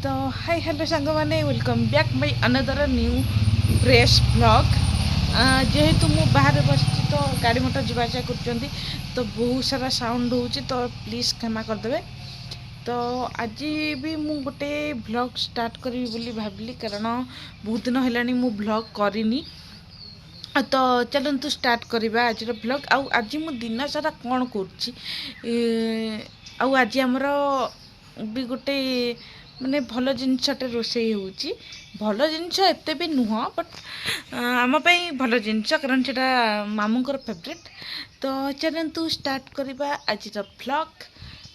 तो hi hello सांग मैंने welcome back by another new fresh blog. जेहेतु मु बाहर बस तो गाड़ी मोटर जावासा कर तो बहुत सारा साउंड हो तो प्लीज़ क्षमा करदे। तो आज भी मु गोटे ब्लॉग स्टार्ट करी बोली भाविली कारण बहुत दिन है मु ब्लॉग करनी। तो चलतु स्टार्ट करवा आज ब्लॉग। आज मु दिन सारा कौन आज आमर भी गोटे माने भल जिनसटे रोषे होची भल जिनस एते भी नुह बट आम भल जिनस कारण से मामूंकर फेवरेट। तो चलतु स्टार्ट करवा आज ब्लॉग।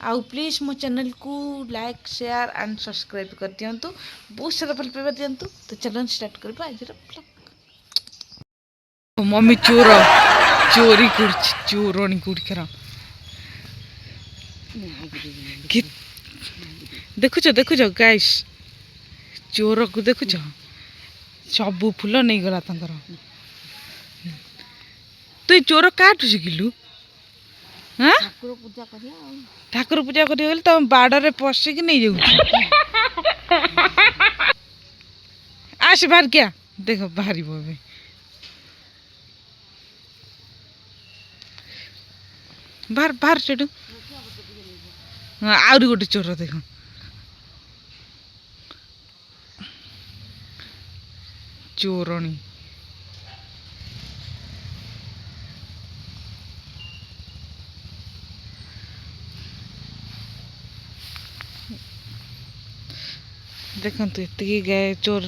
आउ प्लीज मो चैनल को लाइक शेयर एंड सब्सक्राइब कर दिंतु, बहुत सारा भल पाइबा दिंतु। तो चलन स्टार्ट करवा आज ब्लॉग। मम्मी चोर चोरी कर चोरणी कुड़कर देखुच देखुच गाइस चोर को देखुच सबू फुल नहीं गला तंकर। तु चोर काटू शिखिलु? हाँ ठाकुर पूजा करिए तुम बाड़े पशिक नहीं जाऊ। आस बाहर क्या देख बाहर बाहर बाहर से आहरी गोटे चोर देख चोरणी देखते ये गाय चोर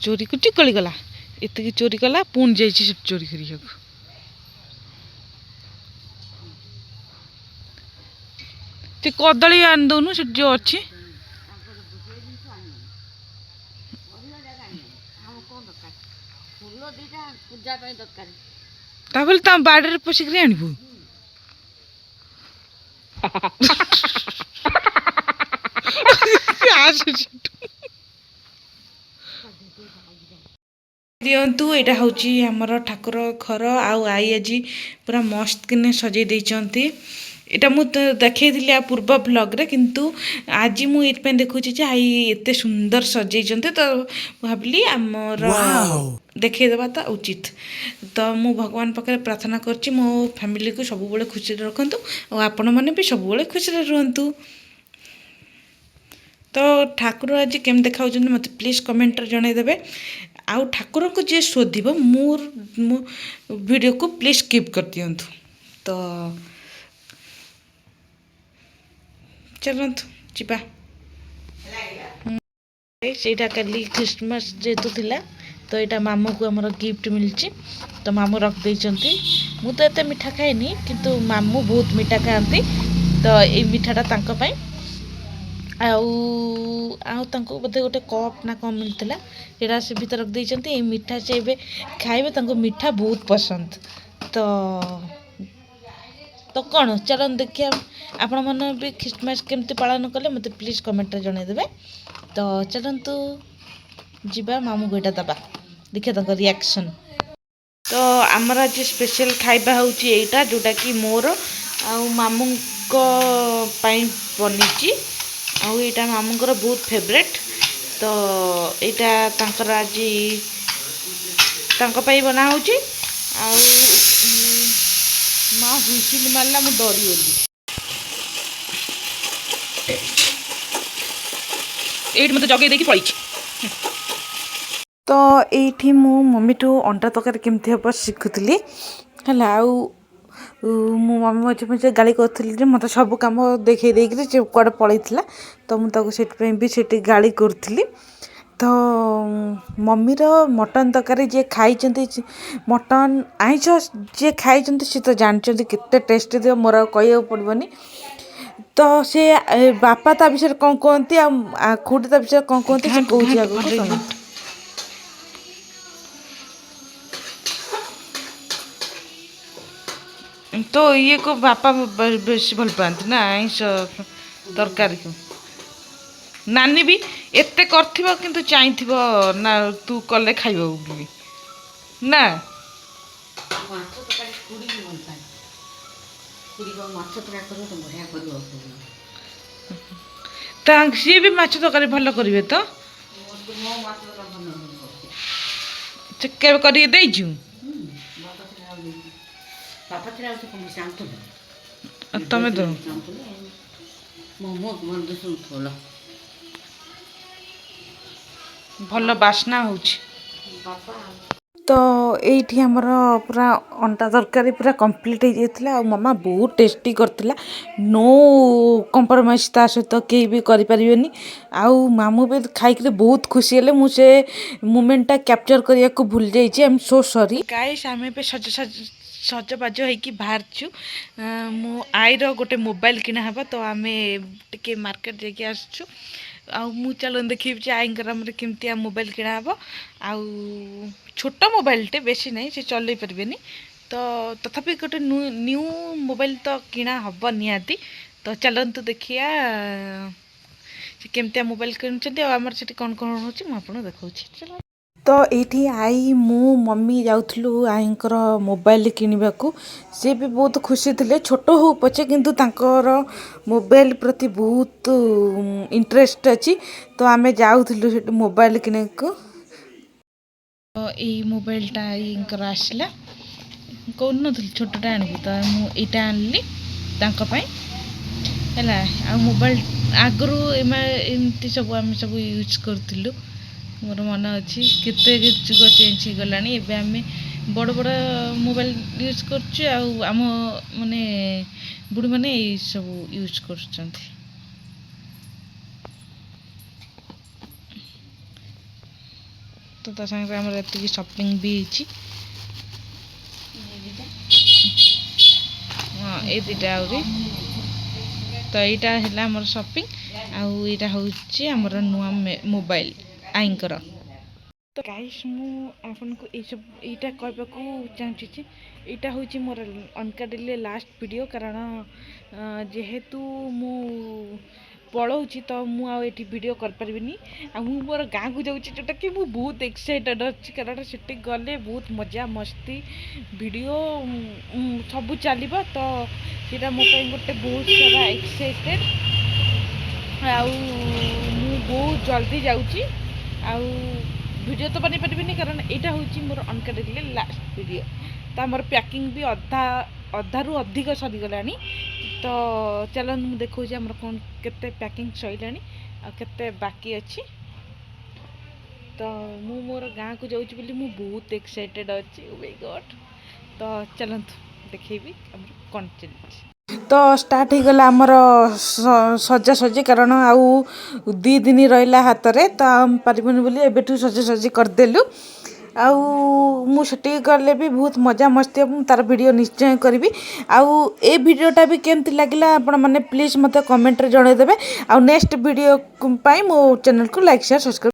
चोरी को टिकली गला ये चोरी कला पुणी जा चोरी कर कदली आनी दौनु से जो अच्छी तम बाड़ी पशिक आणबू दिंतु यहाँ हूँ आमर ठाकुर घर आई आज पूरा मस्त किने सजे देइचंती। एटा मु देखी आ पूर्व ब्लॉग रे किंतु आज मुझे देखुची आई एत सुंदर सजेइचंती। तो भाविली आमर देखा तो उचित। तो मु भगवान पाखे प्रार्थना करची मो फैमिली को सब बेले खुशी रखंतु और आपण मैंने भी सब बेले खुशी रुहंतु। तो ठाकुर आज केम देखा मत प्लीज कमेंट जनईदेवे। आउ ठाकुर को जी शोधिब मोर मो वीडियो को प्लीज स्किप कर दिंतु। तो चलतु जीवा सेटा कल क्रिसमस जेहेतु थिला तो यहाँ मामू को आमर गिफ्ट मिली। तो मामू रख देइचंती। मु तो एते मीठा खाएनी किंतु मामू बहुत मीठा खाती। तो ये मीठाटा तांको पाई बोधे गोटे कप ना कम मिलता यहाँ से भीतर रख देइचंती। ये मीठा से एबे खाइबे तांको मीठा बहुत पसंद। तो कौन चलन देखिए आपण मैंने भी क्रिसमस केमती पालन कले मत प्लीज कमेंट जनईदेवे। तो चलतु जीवा मामू को यहाँ दबा देखिए तक रिएक्शन। तो आमर आज स्पेशल खाइबा होची एटा जोटा कि मोर आ मामू को पाई बनीची आउ यहाँ मामूंकर बहुत फेवरेट। तो यहाँ तांकर आज तांको पाई बना होची आउ माँ हुइसिल मारला मु डरी गली। एट मत जगे देखी पड़ी। तो ये मु मम्मी ठू अंडा तरकारी केमती हम शिखुली है मो मम्मी मझे मझे गाड़ी करी मत सब कम देखे देकर कड़े पलि तो मुझे भी से गाड़ी करी। तो मम्मीर मटन तरकारी जी खाई मटन आइष जी खाई सी तो जानते केते टेस्ट थी मोर कह पड़ोनी। तो से बापा ता विषय कौन कहती खुटी ता विषय कौन कहती से कौन तो ये को बापा बेस भल पाती ना आइष तरकारी को नानी भी एते करथिबो किंतु चाहिथिबो ना तू कले खाइबो बोली ना ସିଏ ବି ମାଛ ତରକାରୀ ଭଲ କରିବେ ତ କେବେ କରିକି ଦେଇଛୁ ତମେ ତ ଭଲ ବାସ୍ନା ହେଉଛି ତ ଏଇଠି ଆମର ପୁରା ଅଣ୍ଡା ତରକାରୀ ପୁରା କମ୍ପ୍ଲିଟ୍ ହେଇଯାଇଥିଲା ଆଉ ମାମା ବହୁତ ଟେଷ୍ଟି କରିଥିଲା ନୋ କମ୍ପ୍ରମାଇଜ୍ ତା ସହିତ କେହି ବି କରିପାରିବେନି ଆଉ ମାମୁଁ ବି ଖାଇକିରି ବହୁତ ଖୁସି ହେଲେ ମୁଁ ସେ ମୁମେଣ୍ଟଟା କ୍ୟାପଚର୍ କରିବାକୁ ଭୁଲି ଯାଇଛି I M so sorry guys ଆମେ ଏବେ ସଜବାଜ ହେଇକି ବାହାରିଛୁ ମୋ ଆଈର ଗୋଟେ ମୋବାଇଲ କିଣା ହେବ ତ ଆମେ ଟିକେ ମାର୍କେଟ ଯାଇକି ଆସିଛୁ ଆଉ ମୁଁ ଚାଲ ଦେଖିବି ଯେ ଆଈଙ୍କର ଆମର କେମିତିଆ ମୋବାଇଲ କିଣା ହେବ ଆଉ ଛୋଟ ମୋବାଇଲଟେ ବେଶୀ ନାହିଁ ସେ ଚଲେଇ ପାରିବେନି ତ ତଥାପି ଗୋଟେ ନ୍ୟୁ ମୋବାଇଲ ତ କିଣା ହେବ ନିହାତି ତ ଚାଲନ୍ତୁ ଦେଖିବା ସେ କେମିତିଆ ମୋବାଇଲ କିଣୁଛନ୍ତି ଆଉ ଆମର ସେଠି କ'ଣ କ'ଣ ହେଉଛି ମୁଁ ଆପଣଙ୍କୁ ଦେଖାଉଛି ତ ଏଇଠି ଆଈ ମୁଁ ମମି ଯାଉଥିଲୁ ଆଈଙ୍କର ମୋବାଇଲ କିଣିବାକୁ ସିଏ ବି ବହୁତ ଖୁସି ଥିଲେ ଛୋଟ ହଉ ପଛେ କିନ୍ତୁ ତାଙ୍କର ମୋବାଇଲ ପ୍ରତି ବହୁତ ଇଣ୍ଟରେଷ୍ଟ ଅଛି ତ ଆମେ ଯାଉଥିଲୁ ସେଠି ମୋବାଇଲ କିଣିବାକୁ ଏଇ ମୋବାଇଲଟା ଆଈଙ୍କର ଆସିଲା କହୁନଥିଲି ଛୋଟଟା ଆଣିବି ତ ମୁଁ ଏଇଟା ଆଣିଲି ତାଙ୍କ ପାଇଁ ହେଲା ଆଉ ମୋବାଇଲ ଆଗରୁ ଏମିତି ସବୁ ଆମେ ସବୁ ୟୁଜ୍ କରୁଥିଲୁ ମୋର ମନେ ଅଛି କେତେ ଯୁଗ ଚେଞ୍ଜ ହେଇଗଲାଣି ଏବେ ଆମେ ବଡ଼ ବଡ଼ ମୋବାଇଲ ୟୁଜ୍ କରୁଛୁ ଆଉ ଆମ ମାନେ ବୁଢ଼ୀମାନେ ଏଇସବୁ ୟୁଜ୍ କରୁଛନ୍ତି ତ ତା ସାଙ୍ଗରେ ଆମର ଏତିକି ସପିଂ ବି ହେଇଛି ହଁ ଏଇ ଦୁଇଟା ଆହୁରି ତ ଏଇଟା ହେଲା ଆମର ସପିଂ ଆଉ ଏଇଟା ହେଉଛି ଆମର ନୂଆ ମୋବାଇଲ ଆଈଙ୍କର ତ ଗାଇସ୍ ମୁଁ ଆପଣଙ୍କୁ ଏଇଟା କହିବାକୁ ଚାହୁଁଛି ଯେ ଏଇଟା ହେଉଛି ମୋର ଅନକାଡେଲି ଲାଷ୍ଟ ଭିଡ଼ିଓ କାରଣ ଯେହେତୁ ମୁଁ ପଳାଉଛି ତ ମୁଁ ଆଉ ଏଠି ଭିଡ଼ିଓ କରିପାରିବିନି ଆଉ ମୁଁ ମୋର ଗାଁକୁ ଯାଉଛି ଯେଉଁଟାକି ମୁଁ ବହୁତ ଏକ୍ସାଇଟେଡ଼ ଅଛି କାରଣ ସେଠି ଗଲେ ବହୁତ ମଜା ମସ୍ତି ଭିଡ଼ିଓ ସବୁ ଚାଲିବ ତ ସେଇଟା ମୋ ପାଇଁ ଗୋଟେ ବହୁତ ସାରା ଏକ୍ସାଇଟେଡ଼ ଆଉ ମୁଁ ବହୁତ ଜଲ୍ଦି ଯାଉଛି ଆଉ ଭିଡ଼ିଓ ତ ବନେଇ ପାରିବିନି କାରଣ ଏଇଟା ହେଉଛି ମୋର ଅନକାଡେଲି ଲାଷ୍ଟ ଭିଡ଼ିଓ ତ ଆମର ପ୍ୟାକିଂ ବି ଅଧାରୁ ଅଧିକ ସରିଗଲାଣି ତ ଚାଲନ୍ତୁ ମୁଁ ଦେଖାଉଛି ଆମର କ'ଣ କେତେ ପ୍ୟାକିଂ ସରିଲାଣି ଆଉ କେତେ ବାକି ଅଛି ତ ମୁଁ ମୋର ଗାଁକୁ ଯାଉଛି ବୋଲି ମୁଁ ବହୁତ ଏକ୍ସାଇଟେଡ଼ ଅଛି ଓ ମାଇ ଗଡ୍ ତ ଚାଲନ୍ତୁ ଦେଖେଇବି ଆମର କ'ଣ ଚାଲିଛି ତ ଷ୍ଟାର୍ଟ ହେଇଗଲା ଆମର ସଜାସଜି କାରଣ ଆଉ 2 ଦିନ ରହିଲା ହାତରେ ତ ଆମେ ପାରିବୁନି ବୋଲି ଏବେଠୁ ସଜାସଜି କରିଦେଲୁ ଆଉ ମୁଁ ସେଠିକି ଗଲେ ବି ବହୁତ ମଜା ମସ୍ତି ହେବ ମୁଁ ତା'ର ଭିଡ଼ିଓ ନିଶ୍ଚୟ କରିବି ଆଉ ଏ ଭିଡ଼ିଓଟା ବି କେମିତି ଲାଗିଲା ଆପଣମାନେ ପ୍ଲିଜ୍ ମୋତେ କମେଣ୍ଟରେ ଜଣାଇଦେବେ ଆଉ ନେକ୍ସଟ ଭିଡ଼ିଓ ପାଇଁ ମୋ ଚ୍ୟାନେଲକୁ ଲାଇକ୍ ସେୟାର ସବସ୍କ୍ରାଇବ୍